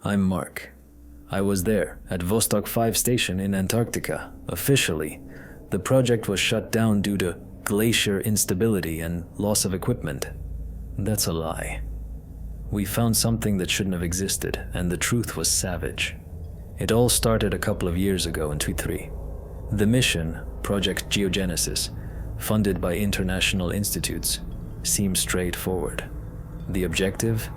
I'm Mark. I was there at Vostok 5 station in Antarctica. Officially, the project was shut down due to glacier instability and loss of equipment. That's a lie. We found something that shouldn't have existed, and the truth was savage. It all started a couple of years ago in 2003. The mission, Project Geogenesis, funded by international institutes, seemed straightforward. The objective?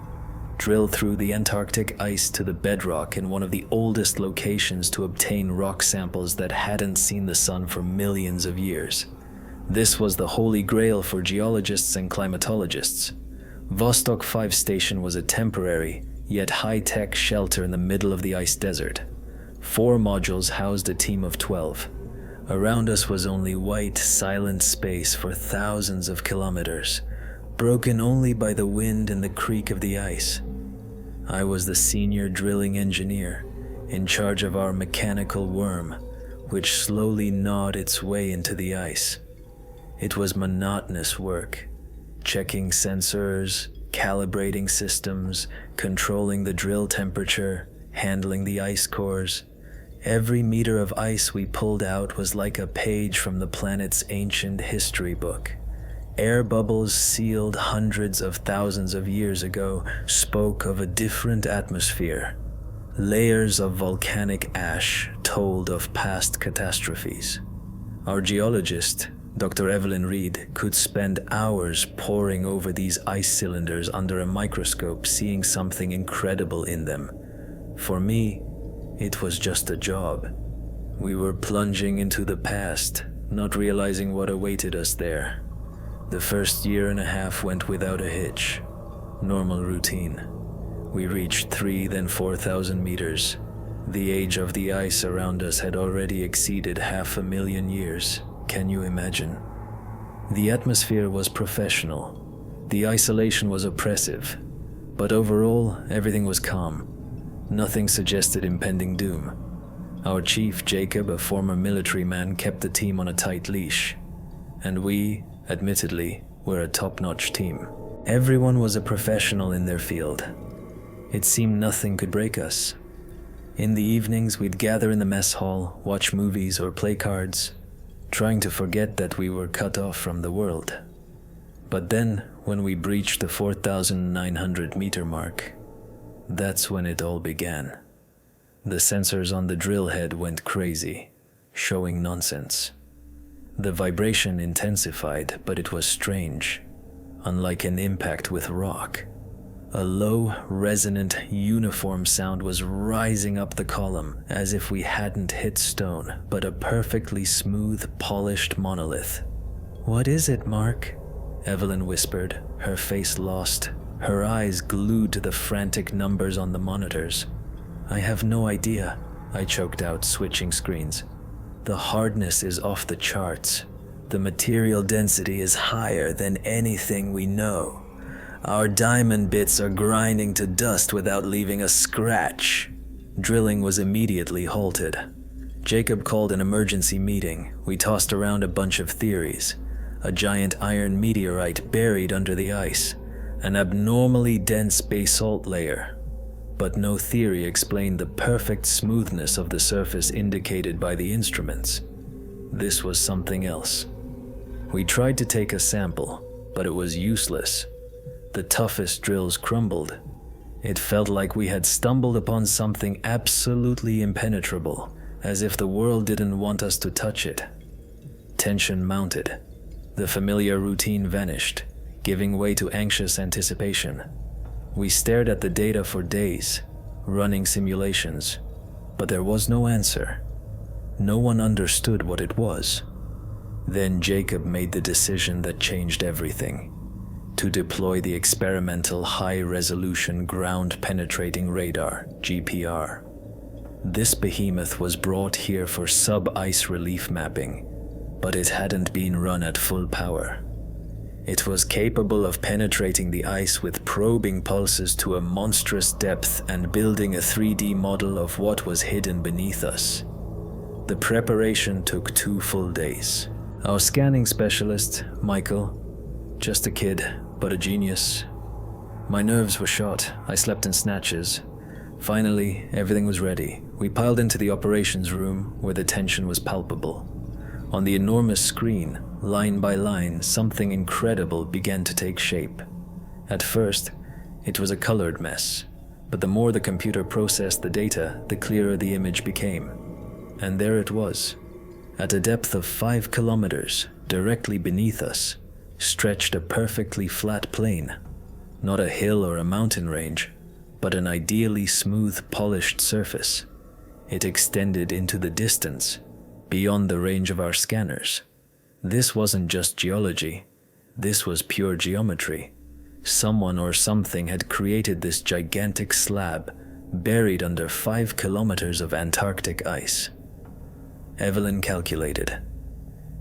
Drill through the Antarctic ice to the bedrock in one of the oldest locations to obtain rock samples that hadn't seen the sun for millions of years. This was the holy grail for geologists and climatologists. Vostok 5 station was a temporary, yet high-tech shelter in the middle of the ice desert. 4 modules housed a team of 12. Around us was only white, silent space for thousands of kilometers, broken only by the wind and the creak of the ice. I was the senior drilling engineer, in charge of our mechanical worm, which slowly gnawed its way into the ice. It was monotonous work, checking sensors, calibrating systems, controlling the drill temperature, handling the ice cores. Every meter of ice we pulled out was like a page from the planet's ancient history book. Air bubbles sealed hundreds of thousands of years ago spoke of a different atmosphere. Layers of volcanic ash told of past catastrophes. Our geologist, Dr. Evelyn Reed, could spend hours poring over these ice cylinders under a microscope, seeing something incredible in them. For me, it was just a job. We were plunging into the past, not realizing what awaited us there. The first year and a half went without a hitch. Normal routine. We reached 3,000, then 4,000 meters. The age of the ice around us had already exceeded 500,000 years. Can you imagine? The atmosphere was professional. The isolation was oppressive. But overall, everything was calm. Nothing suggested impending doom. Our chief, Jacob, a former military man, kept the team on a tight leash. And we, admittedly, were a top-notch team. Everyone was a professional in their field. It seemed nothing could break us. In the evenings, we'd gather in the mess hall, watch movies or play cards, trying to forget that we were cut off from the world. But then, when we breached the 4,900-meter mark, that's when it all began. The sensors on the drill head went crazy, showing nonsense. The vibration intensified, but it was strange. Unlike an impact with rock, a low, resonant, uniform sound was rising up the column, as if we hadn't hit stone, but a perfectly smooth, polished monolith. "What is it, Mark?" Evelyn whispered, her face lost, her eyes glued to the frantic numbers on the monitors. "I have no idea," I choked out, switching screens. "The hardness is off the charts. The material density is higher than anything we know. Our diamond bits are grinding to dust without leaving a scratch." Drilling was immediately halted. Jacob called an emergency meeting. We tossed around a bunch of theories. A giant iron meteorite buried under the ice. An abnormally dense basalt layer. But no theory explained the perfect smoothness of the surface indicated by the instruments. This was something else. We tried to take a sample, but it was useless. The toughest drills crumbled. It felt like we had stumbled upon something absolutely impenetrable, as if the world didn't want us to touch it. Tension mounted. The familiar routine vanished, giving way to anxious anticipation. We stared at the data for days, running simulations, but there was no answer. No one understood what it was. Then Jacob made the decision that changed everything: to deploy the experimental high-resolution ground-penetrating radar, GPR. This behemoth was brought here for sub-ice relief mapping, but it hadn't been run at full power. It was capable of penetrating the ice with probing pulses to a monstrous depth and building a 3D model of what was hidden beneath us. The preparation took 2 full days. Our scanning specialist, Michael, just a kid, but a genius. My nerves were shot. I slept in snatches. Finally, everything was ready. We piled into the operations room where the tension was palpable. On the enormous screen, line by line, something incredible began to take shape. At first, it was a colored mess, but the more the computer processed the data, the clearer the image became. And there it was, at a depth of 5 kilometers, directly beneath us, stretched a perfectly flat plain. Not a hill or a mountain range, but an ideally smooth, polished surface. It extended into the distance, beyond the range of our scanners. This wasn't just geology, this was pure geometry. Someone or something had created this gigantic slab, buried under 5 kilometers of Antarctic ice. Evelyn calculated.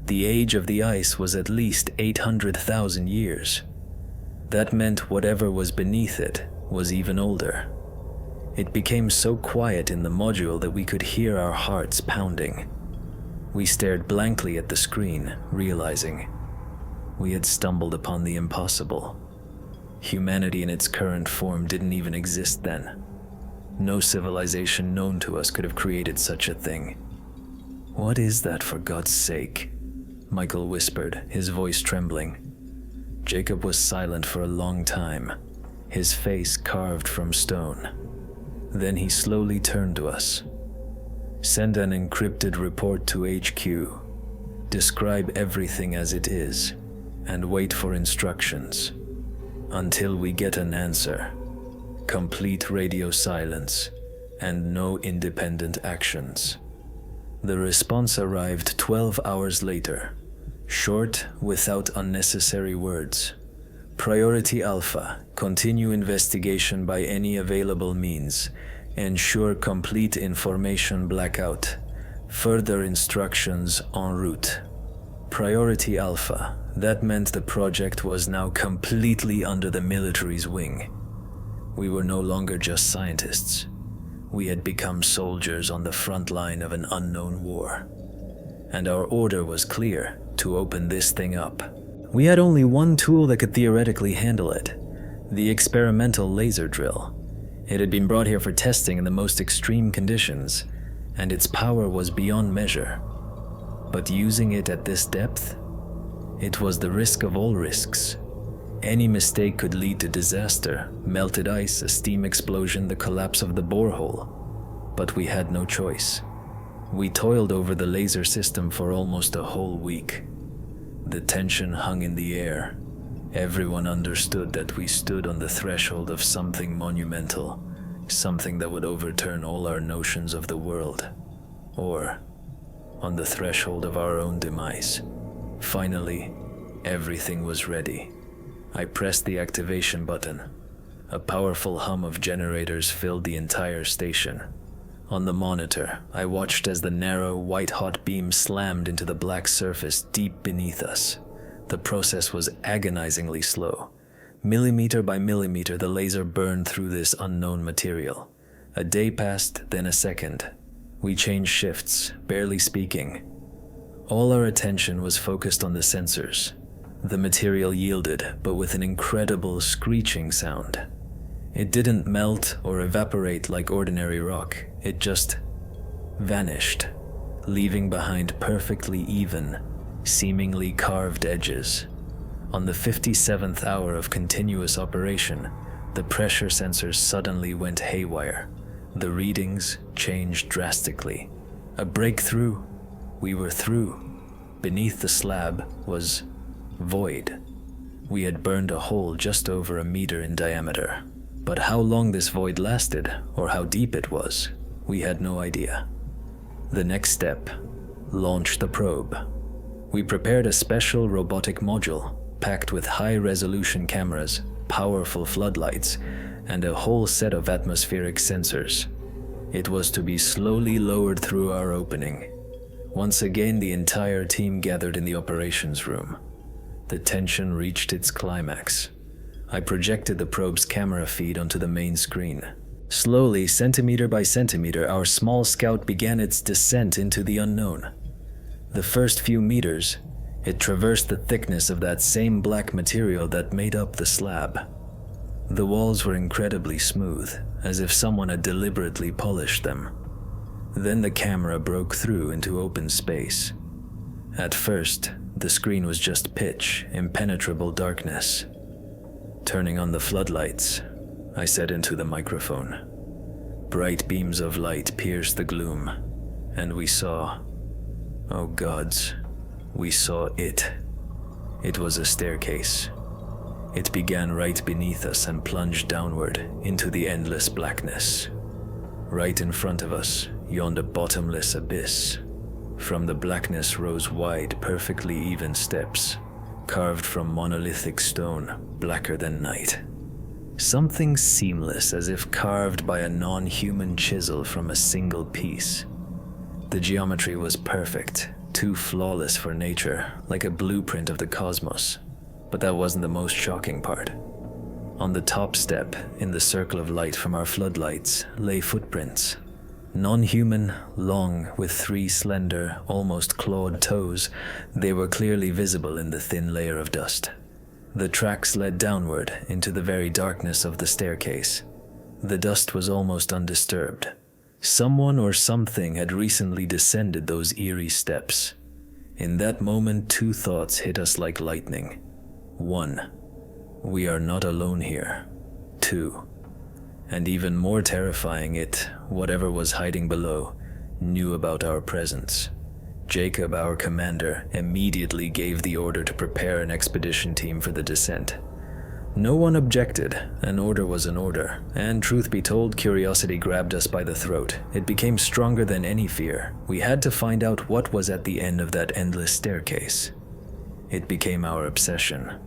The age of the ice was at least 800,000 years. That meant whatever was beneath it was even older. It became so quiet in the module that we could hear our hearts pounding. We stared blankly at the screen, realizing we had stumbled upon the impossible. Humanity in its current form didn't even exist then. No civilization known to us could have created such a thing. "What is that, for God's sake?" Michael whispered, his voice trembling. Jacob was silent for a long time, his face carved from stone. Then he slowly turned to us. "Send an encrypted report to HQ. Describe everything as it is, and wait for instructions. Until we get an answer, complete radio silence, and no independent actions." The response arrived 12 hours later, short, without unnecessary words. "Priority Alpha, continue investigation by any available means. Ensure complete information blackout. Further instructions en route." Priority Alpha, that meant the project was now completely under the military's wing. We were no longer just scientists. We had become soldiers on the front line of an unknown war. And our order was clear: to open this thing up. We had only one tool that could theoretically handle it: the experimental laser drill. It had been brought here for testing in the most extreme conditions, and its power was beyond measure. But using it at this depth? It was the risk of all risks. Any mistake could lead to disaster: melted ice, a steam explosion, the collapse of the borehole. But we had no choice. We toiled over the laser system for almost a whole week. The tension hung in the air. Everyone understood that we stood on the threshold of something monumental, something that would overturn all our notions of the world, or on the threshold of our own demise. Finally, everything was ready. I pressed the activation button. A powerful hum of generators filled the entire station. On the monitor, I watched as the narrow, white-hot beam slammed into the black surface deep beneath us. The process was agonizingly slow. Millimeter by millimeter, the laser burned through this unknown material. A day passed, then a second. We changed shifts, barely speaking. All our attention was focused on the sensors. The material yielded, but with an incredible screeching sound. It didn't melt or evaporate like ordinary rock. It just vanished, leaving behind perfectly even, seemingly carved edges. On the 57th hour of continuous operation, the pressure sensors suddenly went haywire. The readings changed drastically. A breakthrough. We were through. Beneath the slab was void. We had burned a hole just over a meter in diameter. But how long this void lasted, or how deep it was, we had no idea. The next step: launch the probe. We prepared a special robotic module, packed with high-resolution cameras, powerful floodlights, and a whole set of atmospheric sensors. It was to be slowly lowered through our opening. Once again, the entire team gathered in the operations room. The tension reached its climax. I projected the probe's camera feed onto the main screen. Slowly, centimeter by centimeter, our small scout began its descent into the unknown. The first few meters, it traversed the thickness of that same black material that made up the slab. The walls were incredibly smooth, as if someone had deliberately polished them. Then the camera broke through into open space. At first, the screen was just pitch, impenetrable darkness. Turning on the floodlights, I said into the microphone. Bright beams of light pierced the gloom, and we saw, oh gods, we saw it. It was a staircase. It began right beneath us and plunged downward into the endless blackness. Right in front of us yawned a bottomless abyss. From the blackness rose wide, perfectly even steps, carved from monolithic stone, blacker than night. Something seamless, as if carved by a non-human chisel from a single piece. The geometry was perfect, too flawless for nature, like a blueprint of the cosmos. But that wasn't the most shocking part. On the top step, in the circle of light from our floodlights, lay footprints. Non-human, long, with 3 slender, almost clawed toes, they were clearly visible in the thin layer of dust. The tracks led downward into the very darkness of the staircase. The dust was almost undisturbed. Someone or something had recently descended those eerie steps. In that moment, 2 thoughts hit us like lightning. 1. We are not alone here. 2. And even more terrifying, whatever was hiding below, knew about our presence. Jacob, our commander, immediately gave the order to prepare an expedition team for the descent. No one objected. An order was an order, and truth be told, curiosity grabbed us by the throat. It became stronger than any fear. We had to find out what was at the end of that endless staircase. It became our obsession.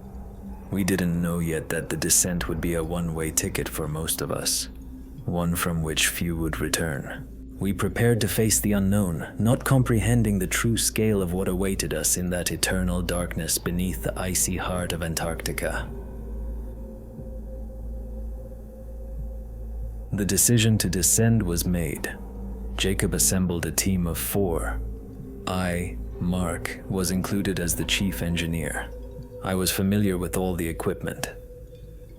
We didn't know yet that the descent would be a one-way ticket for most of us, one from which few would return. We prepared to face the unknown, not comprehending the true scale of what awaited us in that eternal darkness beneath the icy heart of Antarctica. The decision to descend was made. Jacob assembled a team of 4. I, Mark, was included as the chief engineer. I was familiar with all the equipment.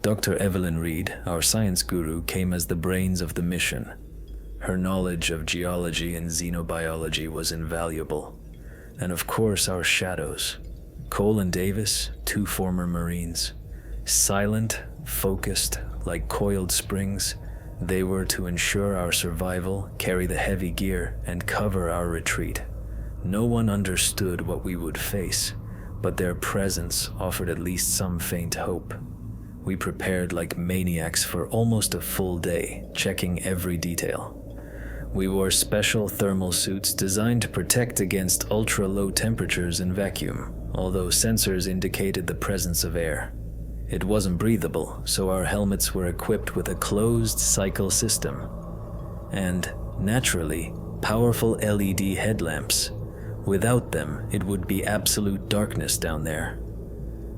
Dr. Evelyn Reed, our science guru, came as the brains of the mission. Her knowledge of geology and xenobiology was invaluable. And of course, our shadows. Cole and Davis, 2 former Marines. Silent, focused, like coiled springs, they were to ensure our survival, carry the heavy gear, and cover our retreat. No one understood what we would face, but their presence offered at least some faint hope. We prepared like maniacs for almost a full day, checking every detail. We wore special thermal suits designed to protect against ultra-low temperatures and vacuum, although sensors indicated the presence of air. It wasn't breathable, so our helmets were equipped with a closed cycle system. And, naturally, powerful LED headlamps. Without them, it would be absolute darkness down there.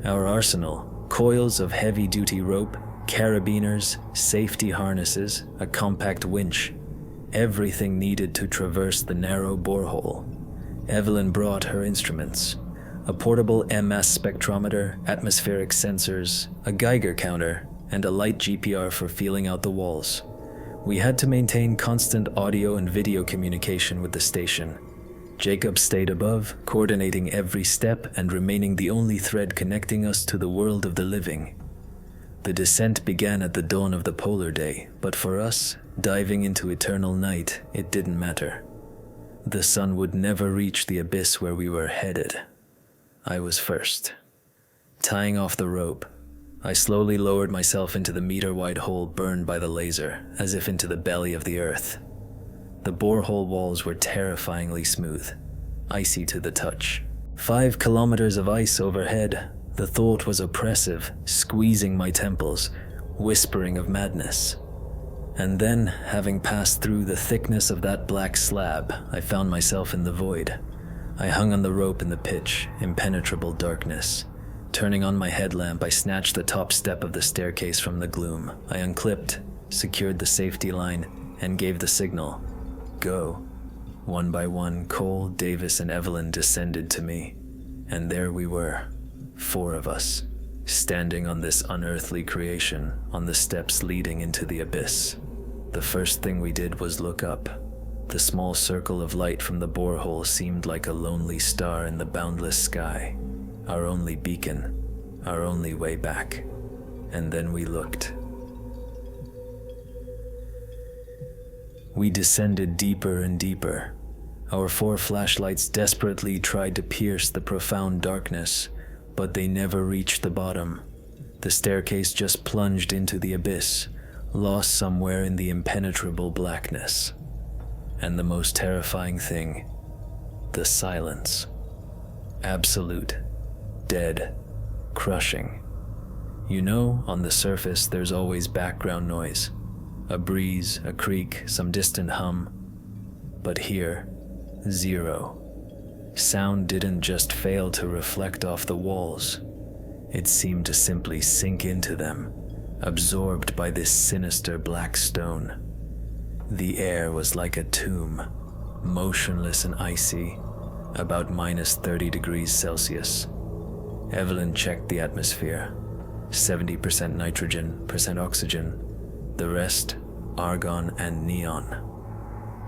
Our arsenal, coils of heavy-duty rope, carabiners, safety harnesses, a compact winch, everything needed to traverse the narrow borehole. Evelyn brought her instruments, a portable MS spectrometer, atmospheric sensors, a Geiger counter, and a light GPR for feeling out the walls. We had to maintain constant audio and video communication with the station. Jacob stayed above, coordinating every step and remaining the only thread connecting us to the world of the living. The descent began at the dawn of the polar day, but for us, diving into eternal night, it didn't matter. The sun would never reach the abyss where we were headed. I was first. Tying off the rope, I slowly lowered myself into the meter-wide hole burned by the laser, as if into the belly of the earth. The borehole walls were terrifyingly smooth, icy to the touch. 5 kilometers of ice overhead. The thought was oppressive, squeezing my temples, whispering of madness. And then, having passed through the thickness of that black slab, I found myself in the void. I hung on the rope in the pitch, impenetrable darkness. Turning on my headlamp, I snatched the top step of the staircase from the gloom. I unclipped, secured the safety line, and gave the signal. Go. One by one, Cole, Davis, and Evelyn descended to me. And there we were, 4 of us, standing on this unearthly creation on the steps leading into the abyss. The first thing we did was look up. The small circle of light from the borehole seemed like a lonely star in the boundless sky, our only beacon, our only way back. And then we looked. We descended deeper and deeper. Our 4 flashlights desperately tried to pierce the profound darkness, but they never reached the bottom. The staircase just plunged into the abyss, lost somewhere in the impenetrable blackness. And the most terrifying thing, the silence. Absolute, dead, crushing. You know, on the surface there's always background noise. A breeze, a creak, some distant hum. But here, zero. Sound didn't just fail to reflect off the walls. It seemed to simply sink into them, absorbed by this sinister black stone. The air was like a tomb, motionless and icy, about -30 degrees Celsius. Evelyn checked the atmosphere. 70% nitrogen, percent oxygen. The rest, argon and neon.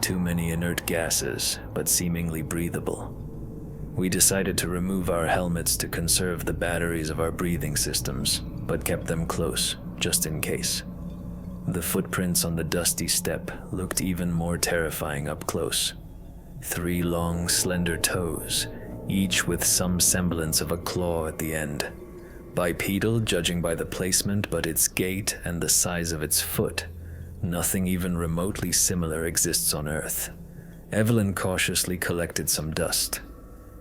Too many inert gases, but seemingly breathable. We decided to remove our helmets to conserve the batteries of our breathing systems, but kept them close, just in case. The footprints on the dusty step looked even more terrifying up close. 3 long, slender toes, each with some semblance of a claw at the end. Bipedal, judging by the placement, but its gait and the size of its foot. Nothing even remotely similar exists on Earth. Evelyn cautiously collected some dust,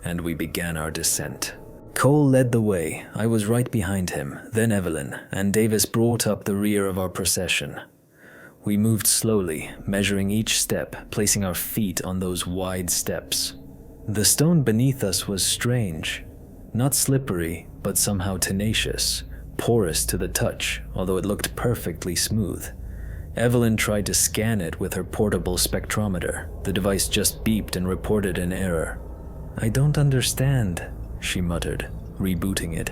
and we began our descent. Cole led the way. I was right behind him, then Evelyn, and Davis brought up the rear of our procession. We moved slowly, measuring each step, placing our feet on those wide steps. The stone beneath us was strange. Not slippery, but somehow tenacious, porous to the touch, although it looked perfectly smooth. Evelyn tried to scan it with her portable spectrometer. The device just beeped and reported an error. "I don't understand," she muttered, rebooting it.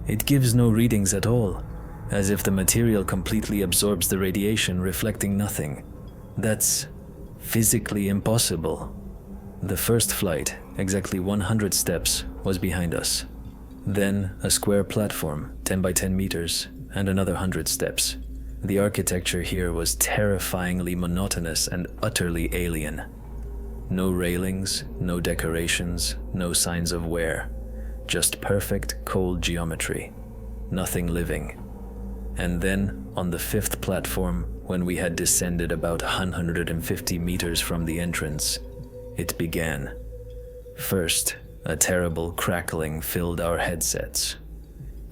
"It gives no readings at all, as if the material completely absorbs the radiation, reflecting nothing. That's physically impossible." The first flight, exactly 100 steps, was behind us. Then a square platform, 10 by 10 meters, and another 100 steps. The architecture here was terrifyingly monotonous and utterly alien. No railings, no decorations, no signs of wear. Just perfect, cold geometry. Nothing living. And then, on the 5th platform, when we had descended about 150 meters from the entrance, it began. First, a terrible crackling filled our headsets.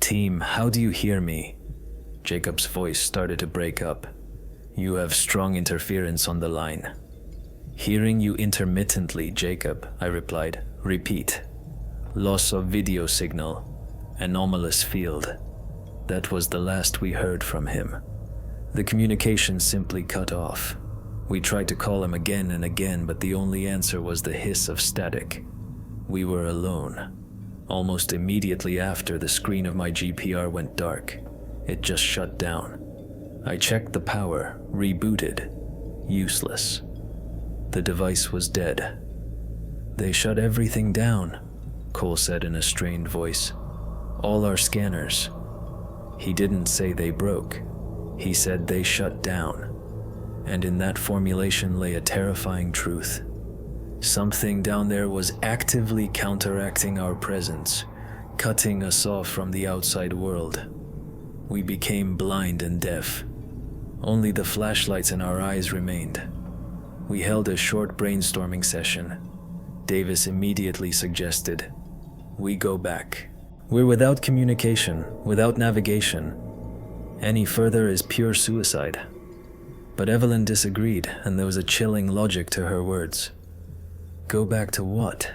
"Team, how do you hear me?" Jacob's voice started to break up. "You have strong interference on the line." "Hearing you intermittently, Jacob," I replied. "Repeat." "Loss of video signal. Anomalous field." That was the last we heard from him. The communication simply cut off. We tried to call him again and again, but the only answer was the hiss of static. We were alone. Almost immediately after, the screen of my GPR went dark. It just shut down. I checked the power, rebooted. Useless. The device was dead. "They shut everything down," Cole said in a strained voice. "All our scanners." He didn't say they broke. He said they shut down. And in that formulation lay a terrifying truth. Something down there was actively counteracting our presence, cutting us off from the outside world. We became blind and deaf. Only the flashlights in our eyes remained. We held a short brainstorming session. Davis immediately suggested, "We go back. We're without communication, without navigation. Any further is pure suicide." But Evelyn disagreed, and there was a chilling logic to her words. "Go back to what?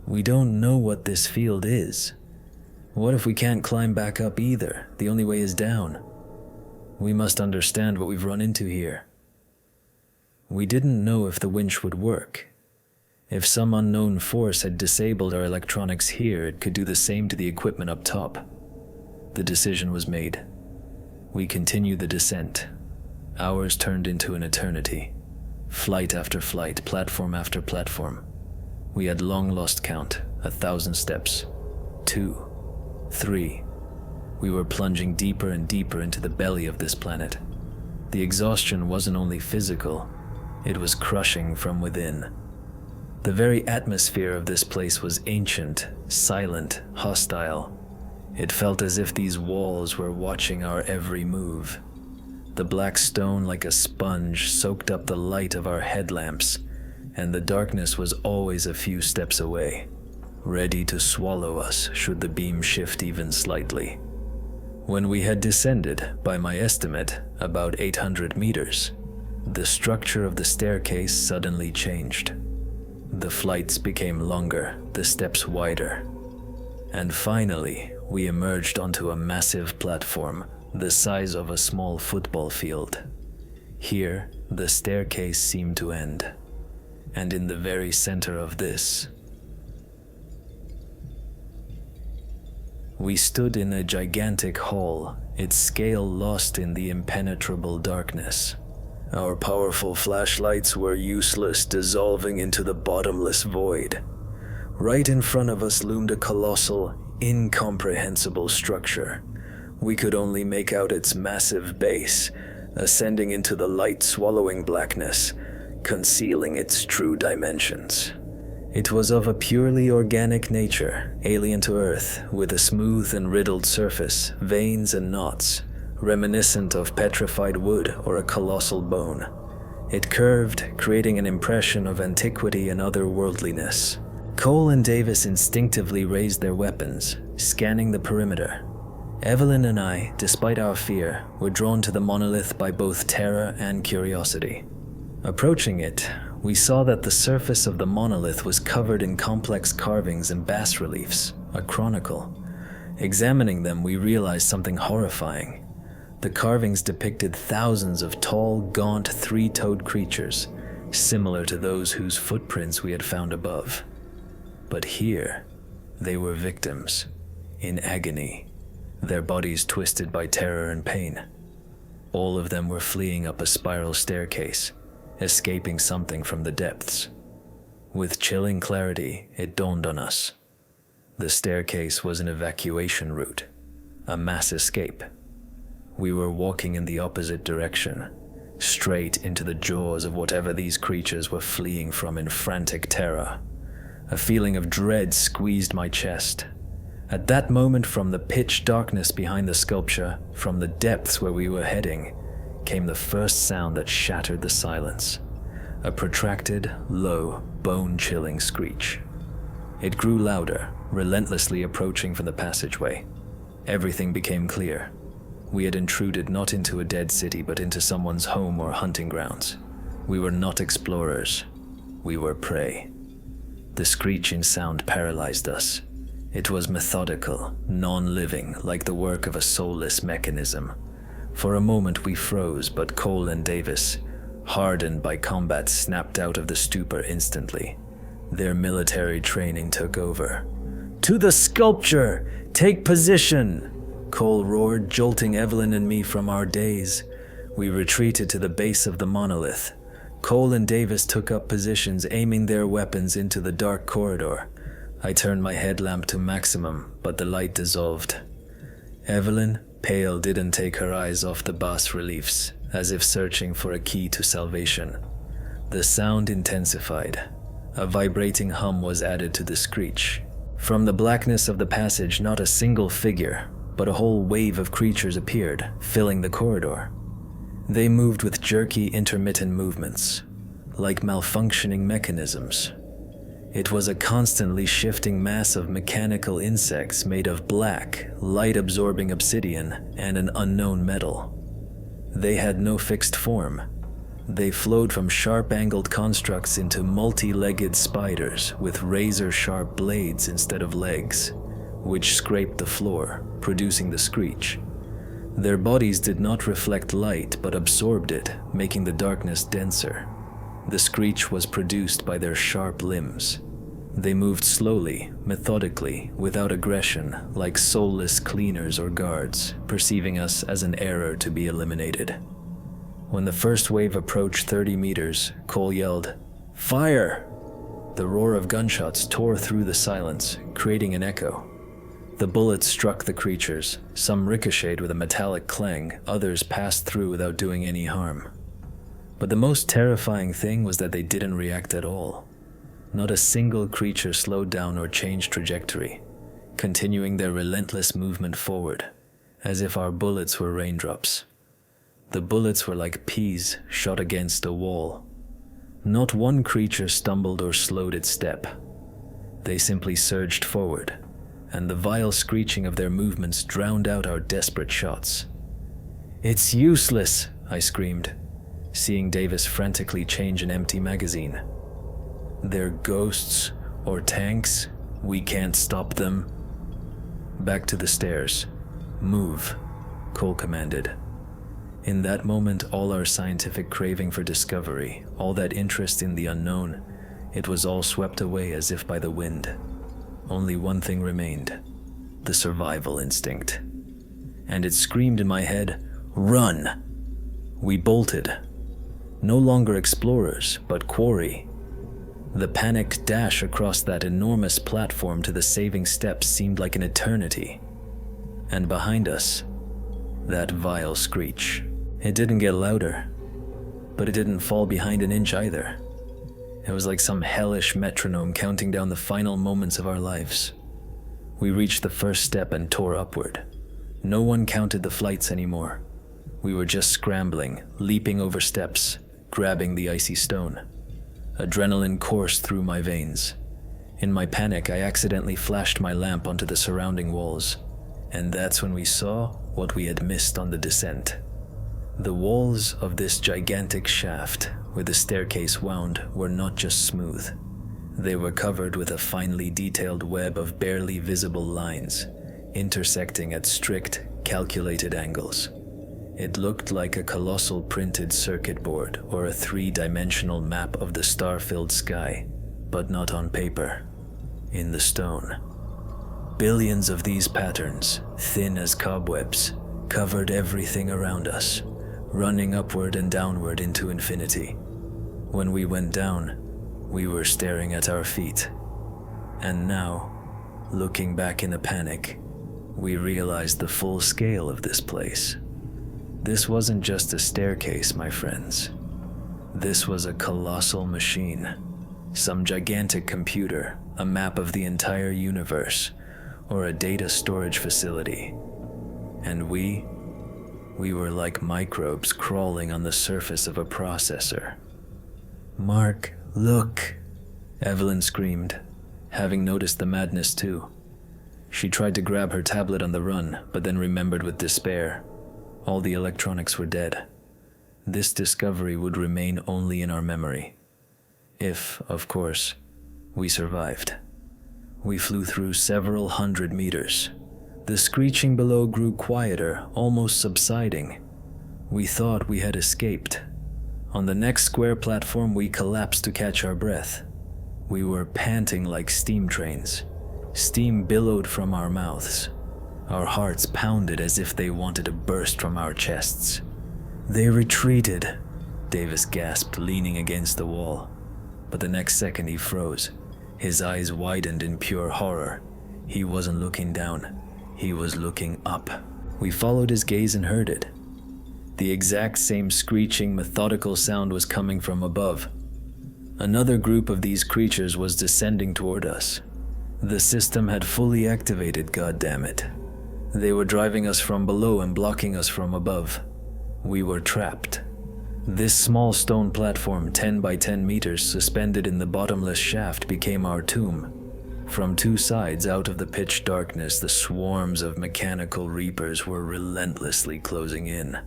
We don't know what this field is. What if we can't climb back up either? The only way is down. We must understand what we've run into here." We didn't know if the winch would work. If some unknown force had disabled our electronics here, it could do the same to the equipment up top. The decision was made. We continued the descent. Hours turned into an eternity. Flight after flight, platform after platform. We had long lost count, 1,000 steps. 2, 3. We were plunging deeper and deeper into the belly of this planet. The exhaustion wasn't only physical, it was crushing from within. The very atmosphere of this place was ancient, silent, hostile. It felt as if these walls were watching our every move. The black stone, like a sponge, soaked up the light of our headlamps, and the darkness was always a few steps away, ready to swallow us should the beam shift even slightly. When we had descended, by my estimate, about 800 meters, the structure of the staircase suddenly changed. The flights became longer, the steps wider. And finally, we emerged onto a massive platform, the size of a small football field. Here, the staircase seemed to end. And in the very center of this, we stood in a gigantic hall, its scale lost in the impenetrable darkness. Our powerful flashlights were useless, dissolving into the bottomless void. Right in front of us loomed a colossal, incomprehensible structure. We could only make out its massive base, ascending into the light-swallowing blackness, concealing its true dimensions. It was of a purely organic nature, alien to Earth, with a smooth and riddled surface, veins and knots, reminiscent of petrified wood or a colossal bone. It curved, creating an impression of antiquity and otherworldliness. Cole and Davis instinctively raised their weapons, scanning the perimeter. Evelyn and I, despite our fear, were drawn to the monolith by both terror and curiosity. Approaching it, we saw that the surface of the monolith was covered in complex carvings and bas-reliefs, a chronicle. Examining them, we realized something horrifying. The carvings depicted thousands of tall, gaunt, three-toed creatures, similar to those whose footprints we had found above. But here, they were victims, in agony, their bodies twisted by terror and pain. All of them were fleeing up a spiral staircase, escaping something from the depths. With chilling clarity, it dawned on us. The staircase was an evacuation route, a mass escape. We were walking in the opposite direction, straight into the jaws of whatever these creatures were fleeing from in frantic terror. A feeling of dread squeezed my chest. At that moment, from the pitch darkness behind the sculpture, from the depths where we were heading, came the first sound that shattered the silence. A protracted, low, bone-chilling screech. It grew louder, relentlessly approaching from the passageway. Everything became clear. We had intruded not into a dead city, but into someone's home or hunting grounds. We were not explorers. We were prey. The screeching sound paralyzed us. It was methodical, non-living, like the work of a soulless mechanism. For a moment we froze, but Cole and Davis, hardened by combat, snapped out of the stupor instantly. Their military training took over. "To the sculpture! Take position!" Cole roared, jolting Evelyn and me from our daze. We retreated to the base of the monolith. Cole and Davis took up positions, aiming their weapons into the dark corridor. I turned my headlamp to maximum, but the light dissolved. Evelyn, pale, didn't take her eyes off the bas-reliefs, as if searching for a key to salvation. The sound intensified. A vibrating hum was added to the screech. From the blackness of the passage, not a single figure, but a whole wave of creatures appeared, filling the corridor. They moved with jerky, intermittent movements, like malfunctioning mechanisms. It was a constantly shifting mass of mechanical insects made of black, light-absorbing obsidian and an unknown metal. They had no fixed form. They flowed from sharp-angled constructs into multi-legged spiders with razor-sharp blades instead of legs, which scraped the floor, producing the screech. Their bodies did not reflect light but absorbed it, making the darkness denser. The screech was produced by their sharp limbs. They moved slowly, methodically, without aggression, like soulless cleaners or guards, perceiving us as an error to be eliminated. When the first wave approached 30 meters, Cole yelled, "Fire!" The roar of gunshots tore through the silence, creating an echo. The bullets struck the creatures, some ricocheted with a metallic clang, others passed through without doing any harm. But the most terrifying thing was that they didn't react at all. Not a single creature slowed down or changed trajectory, continuing their relentless movement forward, as if our bullets were raindrops. The bullets were like peas shot against a wall. Not one creature stumbled or slowed its step. They simply surged forward, and the vile screeching of their movements drowned out our desperate shots. "It's useless," I screamed, seeing Davis frantically change an empty magazine. "They're ghosts or tanks. We can't stop them." Back to the stairs. "Move," Cole commanded. In that moment, all our scientific craving for discovery, all that interest in the unknown, it was all swept away as if by the wind. Only one thing remained, the survival instinct. And it screamed in my head, "Run!" We bolted. No longer explorers, but quarry. The panicked dash across that enormous platform to the saving steps seemed like an eternity. And behind us, that vile screech. It didn't get louder, but it didn't fall behind an inch either. It was like some hellish metronome counting down the final moments of our lives. We reached the first step and tore upward. No one counted the flights anymore. We were just scrambling, leaping over steps, grabbing the icy stone. Adrenaline coursed through my veins. In my panic, I accidentally flashed my lamp onto the surrounding walls, and that's when we saw what we had missed on the descent. The walls of this gigantic shaft, where the staircase wound, were not just smooth. They were covered with a finely detailed web of barely visible lines, intersecting at strict, calculated angles. It looked like a colossal printed circuit board or a three-dimensional map of the star-filled sky, but not on paper, in the stone. Billions of these patterns, thin as cobwebs, covered everything around us, running upward and downward into infinity. When we went down, we were staring at our feet. And now, looking back in a panic, we realized the full scale of this place. This wasn't just a staircase, my friends. This was a colossal machine. Some gigantic computer, a map of the entire universe, or a data storage facility. And we were like microbes crawling on the surface of a processor. "Mark, look!" Evelyn screamed, having noticed the madness too. She tried to grab her tablet on the run, but then remembered with despair. All the electronics were dead. This discovery would remain only in our memory. If, of course, we survived. We flew through several hundred meters. The screeching below grew quieter, almost subsiding. We thought we had escaped. On the next square platform, we collapsed to catch our breath. We were panting like steam trains. Steam billowed from our mouths. Our hearts pounded as if they wanted to burst from our chests. "They retreated," Davis gasped, leaning against the wall. But the next second he froze. His eyes widened in pure horror. He wasn't looking down. He was looking up. We followed his gaze and heard it. The exact same screeching, methodical sound was coming from above. Another group of these creatures was descending toward us. The system had fully activated, goddammit. They were driving us from below and blocking us from above. We were trapped. This small stone platform, 10 by 10 meters, suspended in the bottomless shaft, became our tomb. From two sides, out of the pitch darkness, the swarms of mechanical reapers were relentlessly closing in.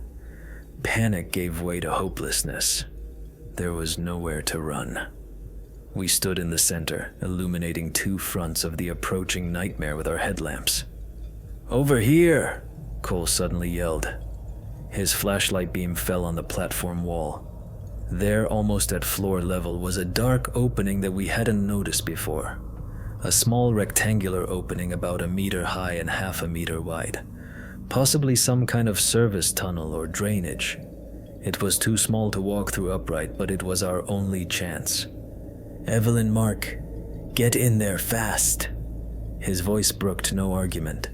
Panic gave way to hopelessness. There was nowhere to run. We stood in the center, illuminating two fronts of the approaching nightmare with our headlamps. "Over here!" Cole suddenly yelled. His flashlight beam fell on the platform wall. There, almost at floor level, was a dark opening that we hadn't noticed before. A small rectangular opening about a meter high and half a meter wide. Possibly some kind of service tunnel or drainage. It was too small to walk through upright, but it was our only chance. "Evelyn, Mark, get in there fast." His voice brooked no argument.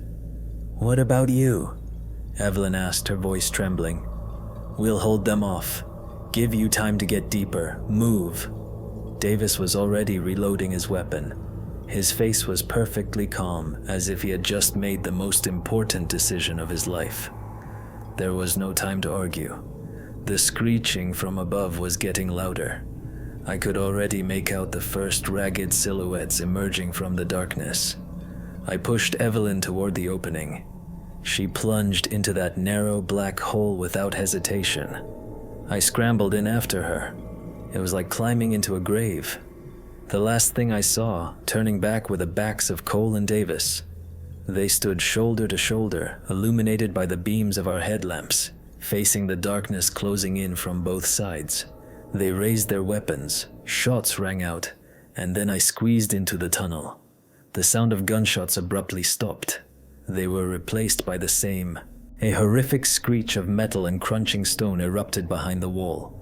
"What about you?" Evelyn asked, her voice trembling. "We'll hold them off. Give you time to get deeper. Move." Davis was already reloading his weapon. His face was perfectly calm, as if he had just made the most important decision of his life. There was no time to argue. The screeching from above was getting louder. I could already make out the first ragged silhouettes emerging from the darkness. I pushed Evelyn toward the opening. She plunged into that narrow black hole without hesitation. I scrambled in after her. It was like climbing into a grave. The last thing I saw, turning back, were the backs of Cole and Davis. They stood shoulder to shoulder, illuminated by the beams of our headlamps, facing the darkness closing in from both sides. They raised their weapons, shots rang out, and then I squeezed into the tunnel. The sound of gunshots abruptly stopped. They were replaced by the same. A horrific screech of metal and crunching stone erupted behind the wall.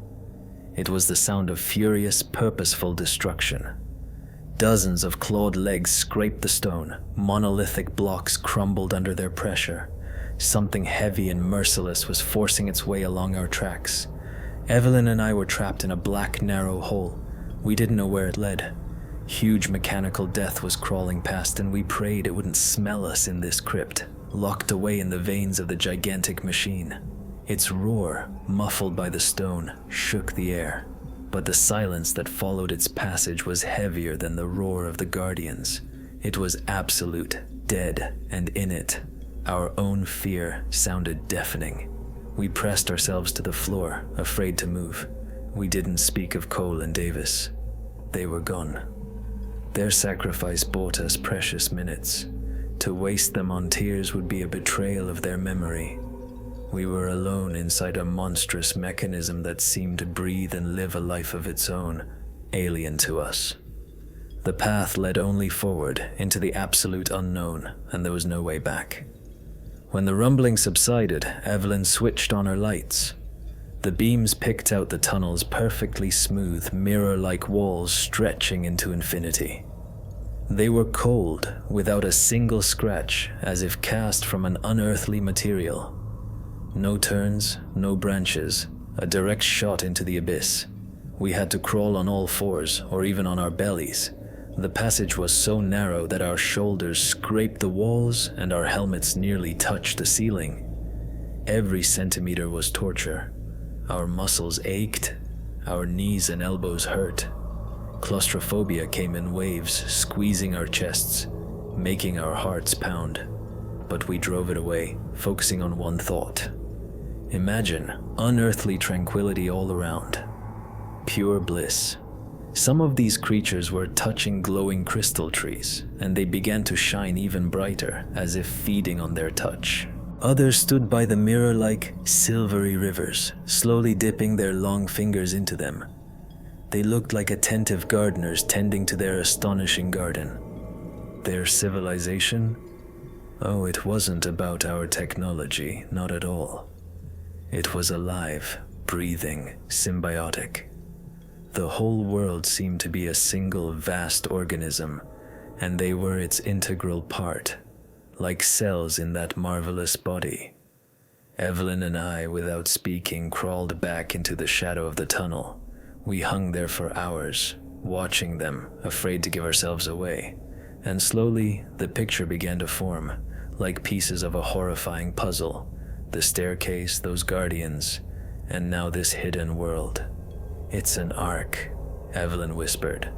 It was the sound of furious, purposeful destruction. Dozens of clawed legs scraped the stone. Monolithic blocks crumbled under their pressure. Something heavy and merciless was forcing its way along our tracks. Evelyn and I were trapped in a black, narrow hole. We didn't know where it led. Huge mechanical death was crawling past, and we prayed it wouldn't smell us in this crypt, locked away in the veins of the gigantic machine. Its roar, muffled by the stone, shook the air, but the silence that followed its passage was heavier than the roar of the Guardians. It was absolute, dead, and in it, our own fear sounded deafening. We pressed ourselves to the floor, afraid to move. We didn't speak of Cole and Davis. They were gone. Their sacrifice bought us precious minutes. To waste them on tears would be a betrayal of their memory. We were alone inside a monstrous mechanism that seemed to breathe and live a life of its own, alien to us. The path led only forward, into the absolute unknown, and there was no way back. When the rumbling subsided, Evelyn switched on her lights. The beams picked out the tunnel's perfectly smooth, mirror-like walls stretching into infinity. They were cold, without a single scratch, as if cast from an unearthly material. No turns, no branches, a direct shot into the abyss. We had to crawl on all fours, or even on our bellies. The passage was so narrow that our shoulders scraped the walls and our helmets nearly touched the ceiling. Every centimeter was torture. Our muscles ached, our knees and elbows hurt. Claustrophobia came in waves, squeezing our chests, making our hearts pound. But we drove it away, focusing on one thought. Imagine unearthly tranquility all around. Pure bliss. Some of these creatures were touching glowing crystal trees, and they began to shine even brighter, as if feeding on their touch. Others stood by the mirror-like, silvery rivers, slowly dipping their long fingers into them. They looked like attentive gardeners tending to their astonishing garden. Their civilization? Oh, it wasn't about our technology, not at all. It was alive, breathing, symbiotic. The whole world seemed to be a single vast organism, and they were its integral part, like cells in that marvelous body. Evelyn and I, without speaking, crawled back into the shadow of the tunnel. We hung there for hours, watching them, afraid to give ourselves away, and slowly the picture began to form, like pieces of a horrifying puzzle. The staircase, those guardians, and now this hidden world. "It's an ark," Evelyn whispered.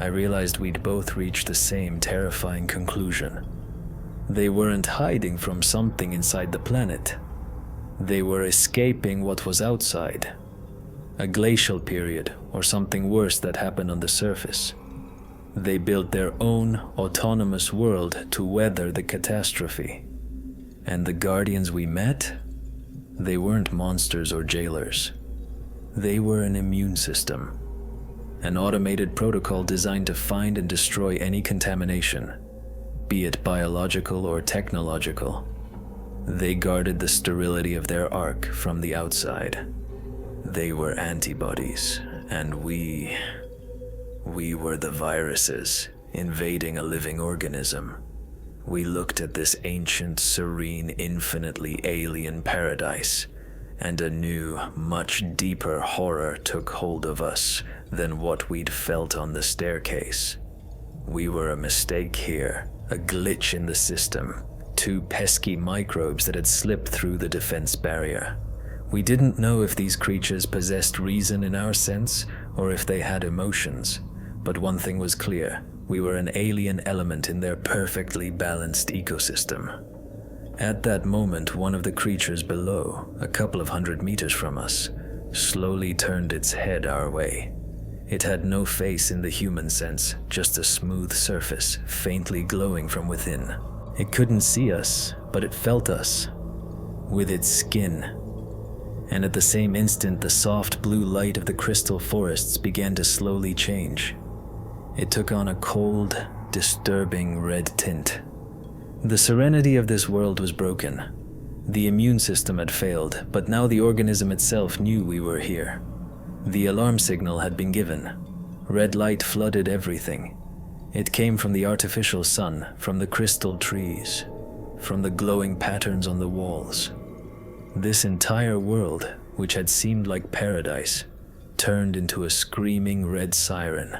I realized we'd both reached the same terrifying conclusion. They weren't hiding from something inside the planet. They were escaping what was outside. A glacial period, or something worse that happened on the surface. They built their own autonomous world to weather the catastrophe. And the guardians we met? They weren't monsters or jailers. They were an immune system. an automated protocol designed to find and destroy any contamination, be it biological or technological. They guarded the sterility of their ark from the outside. They were antibodies, and we were the viruses invading a living organism. We looked at this ancient, serene, infinitely alien paradise, and a new, much deeper horror took hold of us than what we'd felt on the staircase. We were a mistake here, a glitch in the system, two pesky microbes that had slipped through the defense barrier. We didn't know if these creatures possessed reason in our sense, or if they had emotions, but one thing was clear: we were an alien element in their perfectly balanced ecosystem. At that moment, one of the creatures below, a couple of 100 meters from us, slowly turned its head our way. It had no face in the human sense, just a smooth surface, faintly glowing from within. It couldn't see us, but it felt us, with its skin. And at the same instant, the soft blue light of the crystal forests began to slowly change. It took on a cold, disturbing red tint. The serenity of this world was broken. The immune system had failed, but now the organism itself knew we were here. The alarm signal had been given. Red light flooded everything. It came from the artificial sun, from the crystal trees, from the glowing patterns on the walls. This entire world, which had seemed like paradise, turned into a screaming red siren.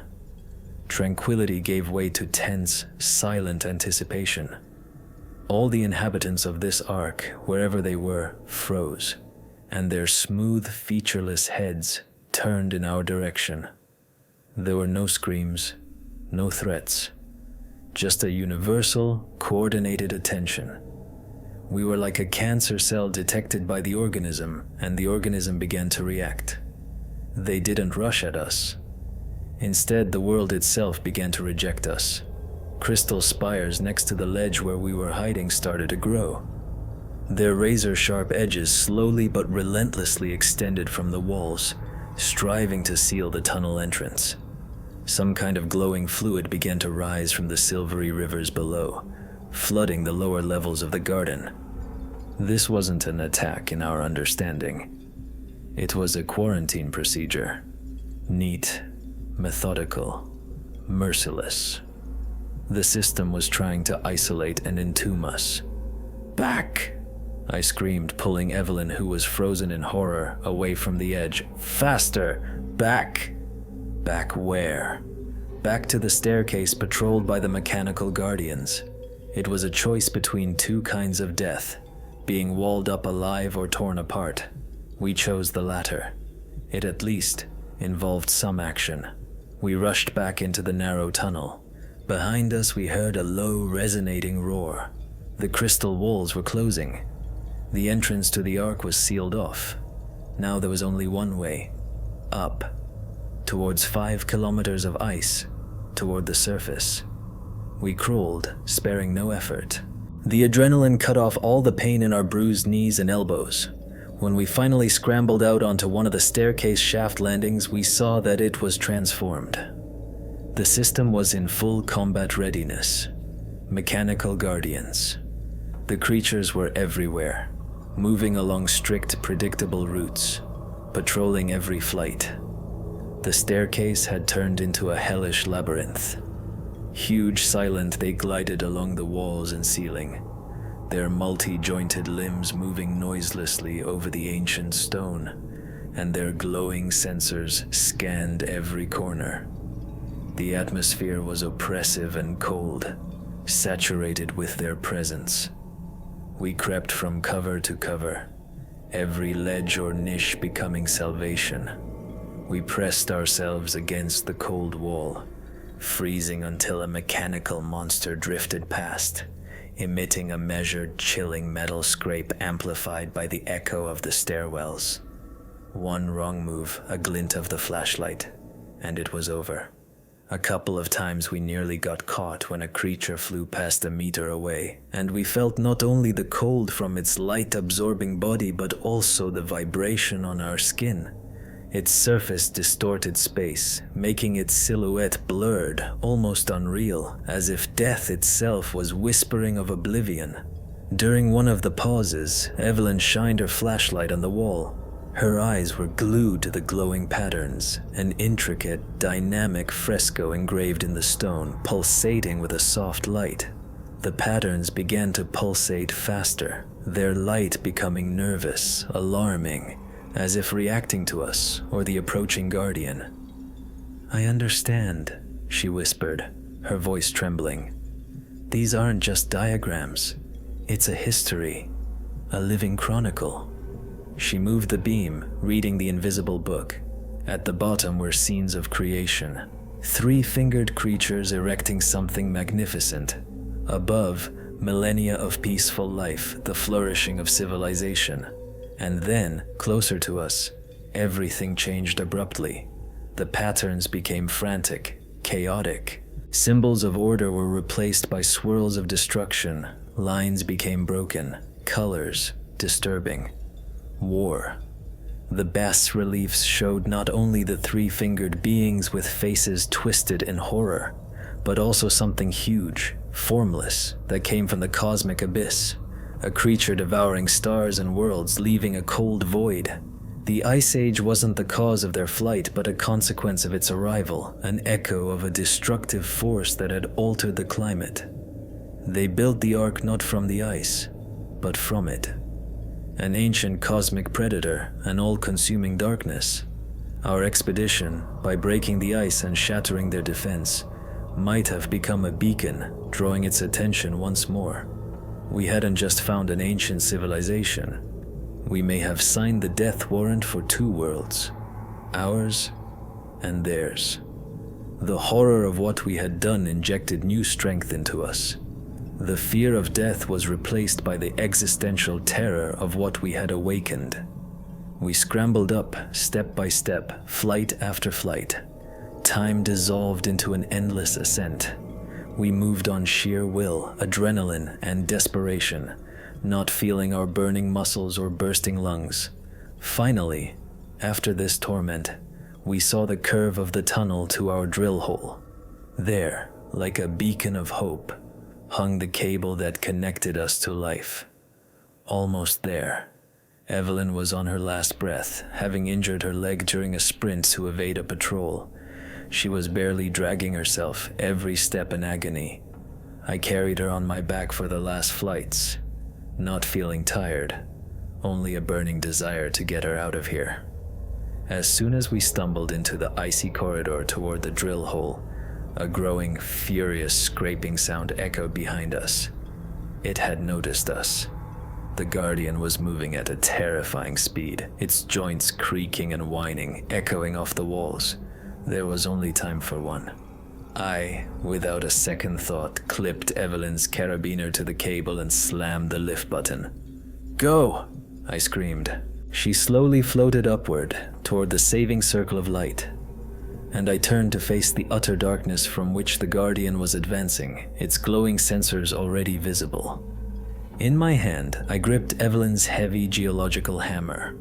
Tranquility gave way to tense, silent anticipation. All the inhabitants of this ark, wherever they were, froze, and their smooth, featureless heads turned in our direction. There were no screams, no threats, just a universal, coordinated attention. We were like a cancer cell detected by the organism, and the organism began to react. They didn't rush at us. Instead, the world itself began to reject us. Crystal spires next to the ledge where we were hiding started to grow. Their razor-sharp edges slowly but relentlessly extended from the walls, striving to seal the tunnel entrance. Some kind of glowing fluid began to rise from the silvery rivers below, flooding the lower levels of the garden. This wasn't an attack in our understanding. It was a quarantine procedure. Neat, methodical, merciless. The system was trying to isolate and entomb us. "Back!" I screamed, pulling Evelyn, who was frozen in horror, away from the edge. "Faster! Back!" Back where? Back to the staircase patrolled by the mechanical guardians. It was a choice between two kinds of death, being walled up alive or torn apart. We chose the latter. It at least involved some action. We rushed back into the narrow tunnel. Behind us, we heard a low, resonating roar. The crystal walls were closing. The entrance to the ark was sealed off. Now there was only one way: up, towards 5 kilometers of ice, toward the surface. We crawled, sparing no effort. The adrenaline cut off all the pain in our bruised knees and elbows. When we finally scrambled out onto one of the staircase shaft landings, we saw that it was transformed. The system was in full combat readiness. Mechanical guardians. The creatures were everywhere, moving along strict, predictable routes, patrolling every flight. The staircase had turned into a hellish labyrinth. Huge, silent, they glided along the walls and ceiling, their multi-jointed limbs moving noiselessly over the ancient stone, and their glowing sensors scanned every corner. The atmosphere was oppressive and cold, saturated with their presence. We crept from cover to cover, every ledge or niche becoming salvation. We pressed ourselves against the cold wall, freezing until a mechanical monster drifted past, emitting a measured, chilling metal scrape amplified by the echo of the stairwells. One wrong move, a glint of the flashlight, and it was over. A couple of times we nearly got caught when a creature flew past a meter away, and we felt not only the cold from its light-absorbing body but also the vibration on our skin. Its surface distorted space, making its silhouette blurred, almost unreal, as if death itself was whispering of oblivion. During one of the pauses, Evelyn shined her flashlight on the wall. Her eyes were glued to the glowing patterns, an intricate, dynamic fresco engraved in the stone, pulsating with a soft light. The patterns began to pulsate faster, their light becoming nervous, alarming, as if reacting to us or the approaching guardian. "I understand," she whispered, her voice trembling. "These aren't just diagrams. It's a history, a living chronicle." She moved the beam, reading the invisible book. At the bottom were scenes of creation, three-fingered creatures erecting something magnificent. Above, millennia of peaceful life, the flourishing of civilization. And then, closer to us, everything changed abruptly. The patterns became frantic, chaotic. Symbols of order were replaced by swirls of destruction. Lines became broken, colors disturbing. War. The bas-reliefs showed not only the three-fingered beings with faces twisted in horror, but also something huge, formless, that came from the cosmic abyss. A creature devouring stars and worlds, leaving a cold void. The Ice Age wasn't the cause of their flight, but a consequence of its arrival, an echo of a destructive force that had altered the climate. They built the Ark not from the ice, but from it. An ancient cosmic predator, an all-consuming darkness. Our expedition, by breaking the ice and shattering their defense, might have become a beacon, drawing its attention once more. We hadn't just found an ancient civilization. We may have signed the death warrant for two worlds, ours and theirs. The horror of what we had done injected new strength into us. The fear of death was replaced by the existential terror of what we had awakened. We scrambled up, step by step, flight after flight. Time dissolved into an endless ascent. We moved on sheer will, adrenaline, and desperation, not feeling our burning muscles or bursting lungs. Finally, after this torment, we saw the curve of the tunnel to our drill hole. There, like a beacon of hope, hung the cable that connected us to life. Almost there. Evelyn was on her last breath, having injured her leg during a sprint to evade a patrol. She was barely dragging herself, every step in agony. I carried her on my back for the last flights, not feeling tired, only a burning desire to get her out of here. As soon as we stumbled into the icy corridor toward the drill hole, a growing, furious scraping sound echoed behind us. It had noticed us. The Guardian was moving at a terrifying speed, its joints creaking and whining, echoing off the walls. There was only time for one. I, without a second thought, clipped Evelyn's carabiner to the cable and slammed the lift button. "Go!" I screamed. She slowly floated upward, toward the saving circle of light, and I turned to face the utter darkness from which the Guardian was advancing, its glowing sensors already visible. In my hand, I gripped Evelyn's heavy geological hammer,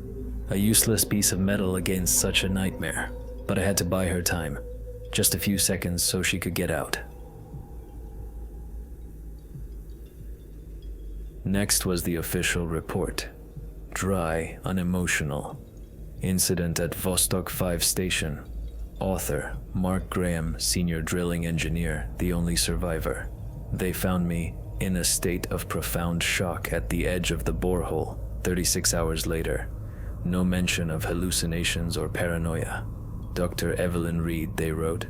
a useless piece of metal against such a nightmare. But I had to buy her time, just a few seconds so she could get out. Next was the official report. Dry, unemotional. Incident at Vostok 5 station. Author, Mark Graham, senior drilling engineer, the only survivor. They found me in a state of profound shock at the edge of the borehole 36 hours later. No mention of hallucinations or paranoia. Dr. Evelyn Reed, they wrote,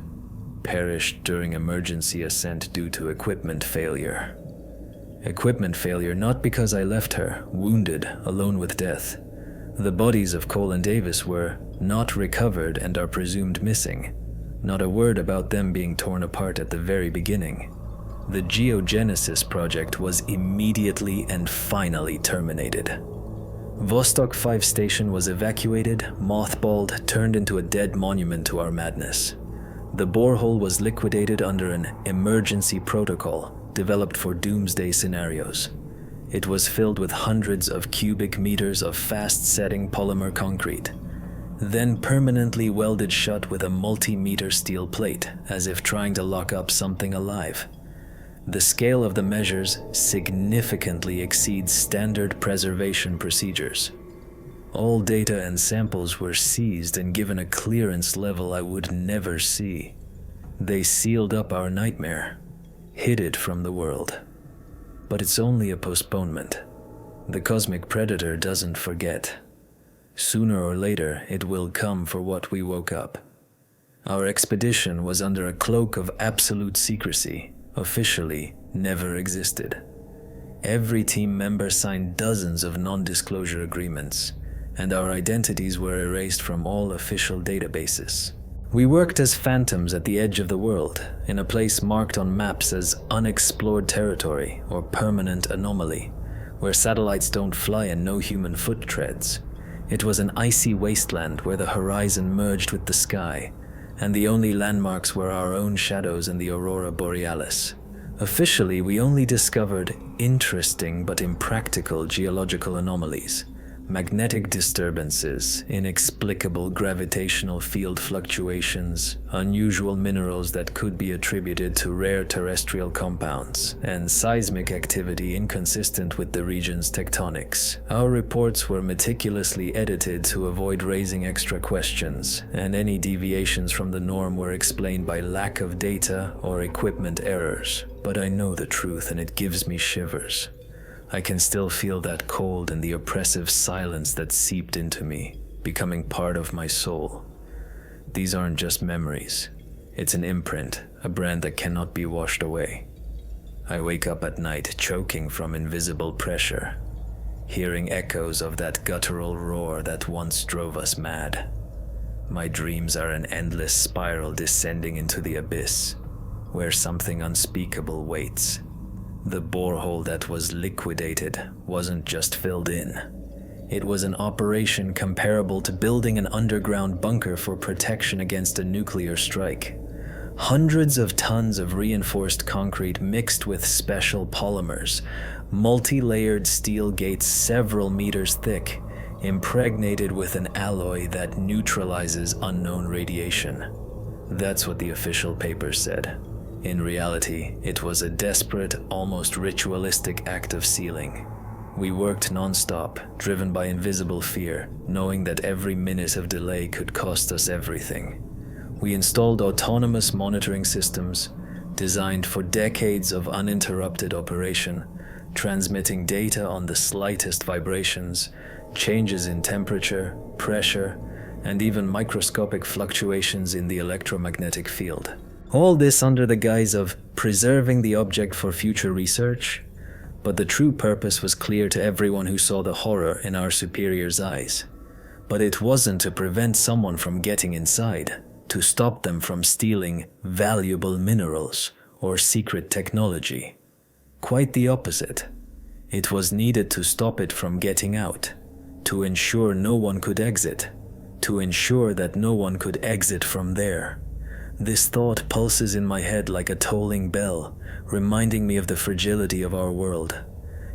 perished during emergency ascent due to equipment failure. Equipment failure not because I left her, wounded, alone with death. The bodies of Cole and Davis were not recovered and are presumed missing. Not a word about them being torn apart at the very beginning. The Geogenesis project was immediately and finally terminated. Vostok 5 station was evacuated, mothballed, turned into a dead monument to our madness. The borehole was liquidated under an emergency protocol developed for doomsday scenarios. It was filled with hundreds of cubic meters of fast-setting polymer concrete. then permanently welded shut with a multi-meter steel plate, as if trying to lock up something alive. The scale of the measures significantly exceeds standard preservation procedures. All data and samples were seized and given a clearance level I would never see. They sealed up our nightmare, hid it from the world. But it's only a postponement. The cosmic predator doesn't forget. Sooner or later, it will come for what we woke up. Our expedition was under a cloak of absolute secrecy, officially never existed. Every team member signed dozens of non-disclosure agreements, and our identities were erased from all official databases. We worked as phantoms at the edge of the world, in a place marked on maps as unexplored territory or permanent anomaly, where satellites don't fly and no human foot treads. It was an icy wasteland where the horizon merged with the sky, and the only landmarks were our own shadows and the aurora borealis. Officially, we only discovered interesting but impractical geological anomalies, magnetic disturbances, inexplicable gravitational field fluctuations, unusual minerals that could be attributed to rare terrestrial compounds, and seismic activity inconsistent with the region's tectonics. Our reports were meticulously edited to avoid raising extra questions, and any deviations from the norm were explained by lack of data or equipment errors. But I know the truth, and it gives me shivers. I can still feel that cold and the oppressive silence that seeped into me, becoming part of my soul. These aren't just memories. It's an imprint, a brand that cannot be washed away. I wake up at night choking from invisible pressure, hearing echoes of that guttural roar that once drove us mad. My dreams are an endless spiral descending into the abyss, where something unspeakable waits. The borehole that was liquidated wasn't just filled in. It was an operation comparable to building an underground bunker for protection against a nuclear strike. Hundreds of tons of reinforced concrete mixed with special polymers, multi-layered steel gates several meters thick, impregnated with an alloy that neutralizes unknown radiation. That's what the official papers said. In reality, it was a desperate, almost ritualistic act of sealing. We worked non-stop, driven by invisible fear, knowing that every minute of delay could cost us everything. We installed autonomous monitoring systems, designed for decades of uninterrupted operation, transmitting data on the slightest vibrations, changes in temperature, pressure, and even microscopic fluctuations in the electromagnetic field. All this under the guise of preserving the object for future research, but the true purpose was clear to everyone who saw the horror in our superiors' eyes. But it wasn't to prevent someone from getting inside, to stop them from stealing valuable minerals or secret technology. Quite the opposite. It was needed to stop it from getting out, to ensure no one could exit, to ensure that no one could exit from there. This thought pulses in my head like a tolling bell, reminding me of the fragility of our world.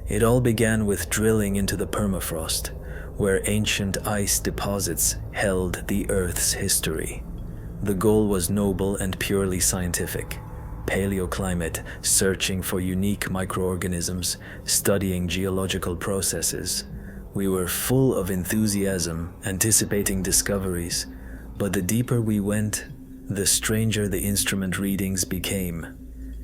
It all began with drilling into the permafrost, where ancient ice deposits held the Earth's history. The goal was noble and purely scientific. Paleoclimate, searching for unique microorganisms, studying geological processes. We were full of enthusiasm, anticipating discoveries, but the deeper we went, the stranger the instrument readings became.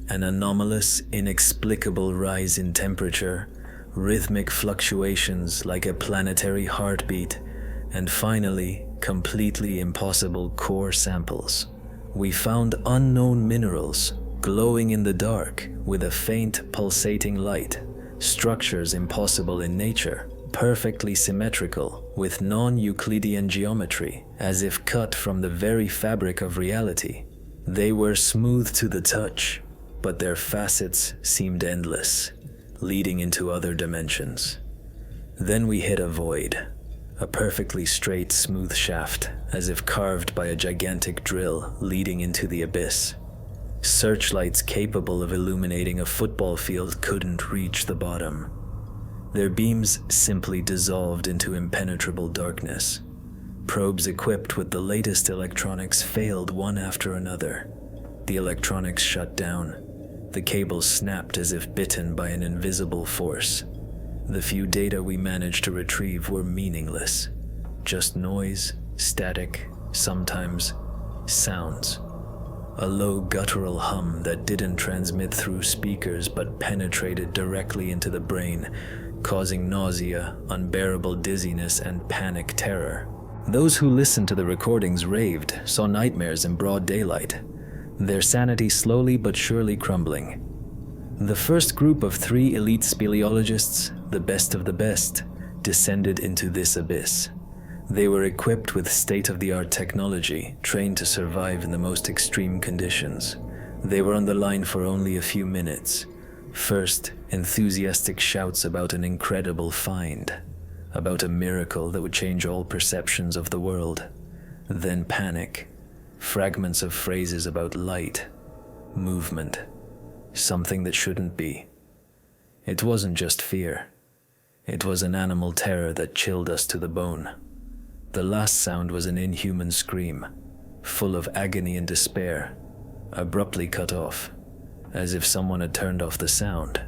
An anomalous, inexplicable rise in temperature, rhythmic fluctuations like a planetary heartbeat, and finally, completely impossible core samples. We found unknown minerals, glowing in the dark with a faint, pulsating light, structures impossible in nature, perfectly symmetrical, with non-Euclidean geometry, as if cut from the very fabric of reality. They were smooth to the touch, but their facets seemed endless, leading into other dimensions. Then we hit a void, a perfectly straight, smooth shaft, as if carved by a gigantic drill leading into the abyss. Searchlights capable of illuminating a football field couldn't reach the bottom. Their beams simply dissolved into impenetrable darkness. Probes equipped with the latest electronics failed one after another. The electronics shut down. The cables snapped as if bitten by an invisible force. The few data we managed to retrieve were meaningless. Just noise, static, sometimes sounds. A low guttural hum that didn't transmit through speakers but penetrated directly into the brain, causing nausea, unbearable dizziness, and panic terror. Those who listened to the recordings raved, saw nightmares in broad daylight, their sanity slowly but surely crumbling. The first group of 3 elite speleologists, the best of the best, descended into this abyss. They were equipped with state-of-the-art technology, trained to survive in the most extreme conditions. They were on the line for only a few minutes. First, enthusiastic shouts about an incredible find, about a miracle that would change all perceptions of the world. Then panic, fragments of phrases about light, movement, something that shouldn't be. It wasn't just fear. It was an animal terror that chilled us to the bone. The last sound was an inhuman scream, full of agony and despair, abruptly cut off, as if someone had turned off the sound.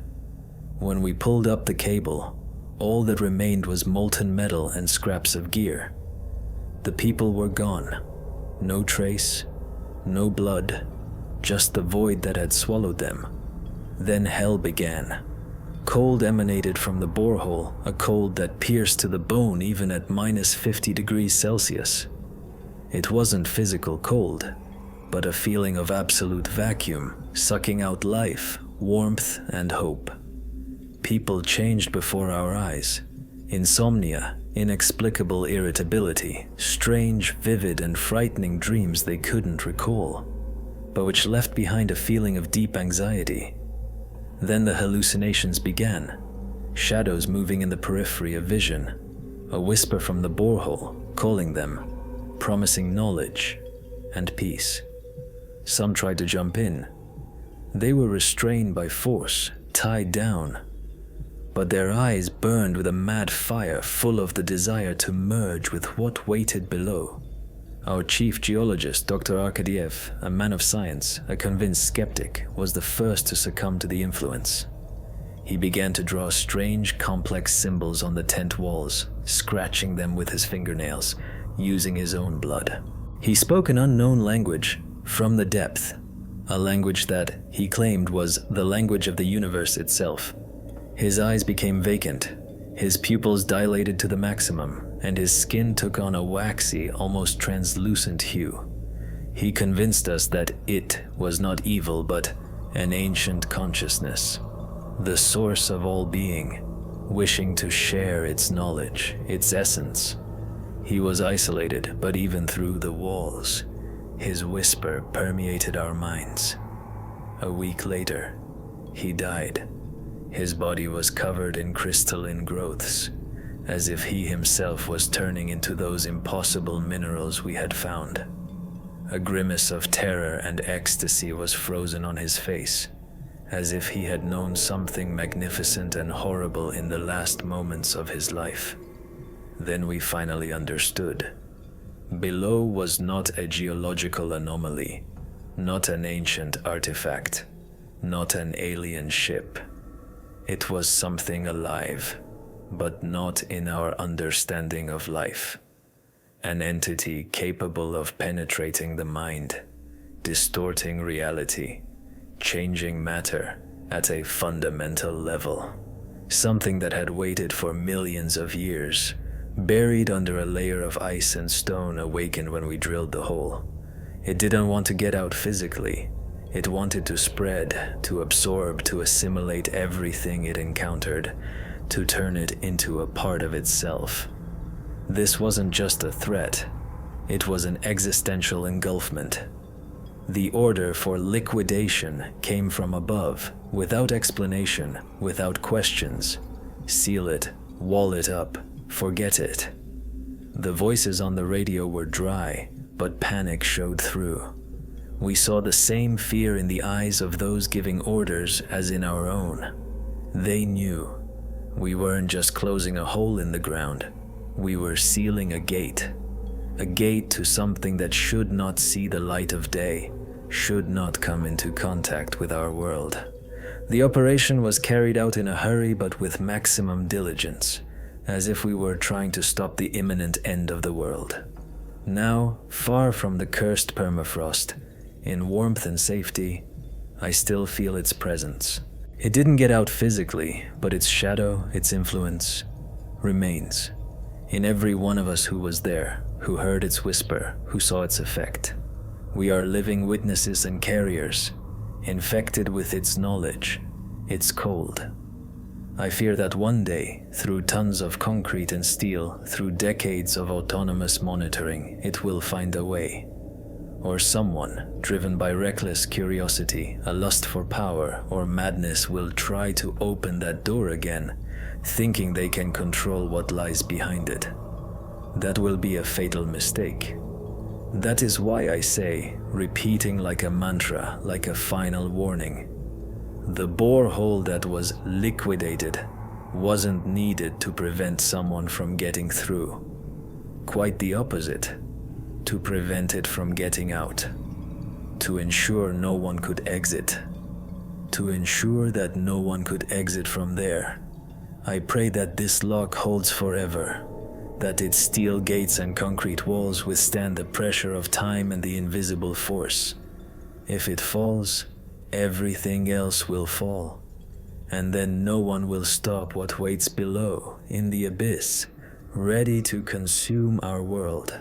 When we pulled up the cable, all that remained was molten metal and scraps of gear. The people were gone. No trace, no blood, just the void that had swallowed them. Then hell began. Cold emanated from the borehole, a cold that pierced to the bone even at -50 degrees Celsius. It wasn't physical cold, but a feeling of absolute vacuum, sucking out life, warmth, and hope. People changed before our eyes. Insomnia, inexplicable irritability, strange, vivid, and frightening dreams they couldn't recall, but which left behind a feeling of deep anxiety. Then the hallucinations began, shadows moving in the periphery of vision, a whisper from the borehole calling them, promising knowledge and peace. Some tried to jump in. They were restrained by force, tied down, but their eyes burned with a mad fire full of the desire to merge with what waited below. Our chief geologist, Dr. Arkadiev, a man of science, a convinced skeptic, was the first to succumb to the influence. He began to draw strange, complex symbols on the tent walls, scratching them with his fingernails, using his own blood. He spoke an unknown language from the depth, a language that, he claimed, was the language of the universe itself. His eyes became vacant, his pupils dilated to the maximum, and his skin took on a waxy, almost translucent hue. He convinced us that it was not evil but an ancient consciousness, the source of all being, wishing to share its knowledge, its essence. He was isolated, but even through the walls, his whisper permeated our minds. A week later, he died. His body was covered in crystalline growths, as if he himself was turning into those impossible minerals we had found. A grimace of terror and ecstasy was frozen on his face, as if he had known something magnificent and horrible in the last moments of his life. Then we finally understood. Below was not a geological anomaly, not an ancient artifact, not an alien ship. It was something alive, but not in our understanding of life. An entity capable of penetrating the mind, distorting reality, changing matter at a fundamental level. Something that had waited for millions of years, buried under a layer of ice and stone, awakened when we drilled the hole. It didn't want to get out physically. It wanted to spread, to absorb, to assimilate everything it encountered, to turn it into a part of itself. This wasn't just a threat, it was an existential engulfment. The order for liquidation came from above, without explanation, without questions. Seal it, wall it up, forget it. The voices on the radio were dry, but panic showed through. We saw the same fear in the eyes of those giving orders as in our own. They knew. We weren't just closing a hole in the ground. We were sealing a gate. a gate to something that should not see the light of day, should not come into contact with our world. The operation was carried out in a hurry but with maximum diligence, as if we were trying to stop the imminent end of the world. Now, far from the cursed permafrost, in warmth and safety, I still feel its presence. It didn't get out physically, but its shadow, its influence, remains. In every one of us who was there, who heard its whisper, who saw its effect. We are living witnesses and carriers, infected with its knowledge, its cold. I fear that one day, through tons of concrete and steel, through decades of autonomous monitoring, it will find a way. Or someone, driven by reckless curiosity, a lust for power, or madness will try to open that door again, thinking they can control what lies behind it. That will be a fatal mistake. That is why I say, repeating like a mantra, like a final warning, the borehole that was liquidated wasn't needed to prevent someone from getting through. Quite the opposite, to prevent it from getting out, to ensure no one could exit, to ensure that no one could exit from there. I pray that this lock holds forever, that its steel gates and concrete walls withstand the pressure of time and the invisible force. If it falls, everything else will fall, and then no one will stop what waits below, in the abyss, ready to consume our world.